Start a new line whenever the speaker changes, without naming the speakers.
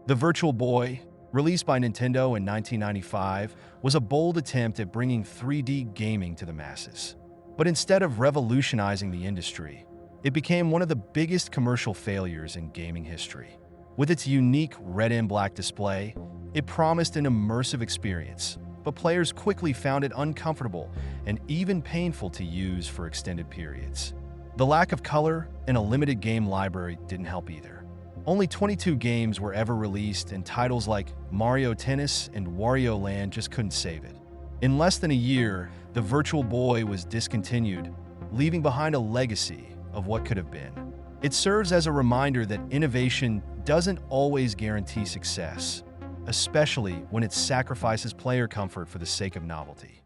The Virtual Boy, released by Nintendo in 1995, was a bold attempt at bringing 3D gaming to the masses. But instead of revolutionizing the industry, it became one of the biggest commercial failures in gaming history. With its unique red and black display, it promised an immersive experience, but players quickly found it uncomfortable and even painful to use for extended periods. The lack of color and a limited game library didn't help either. Only 22 games were ever released, and titles like Mario Tennis and Wario Land just couldn't save it. In less than a year, the Virtual Boy was discontinued, leaving behind a legacy of what could have been. It serves as a reminder that innovation doesn't always guarantee success, especially when it sacrifices player comfort for the sake of novelty.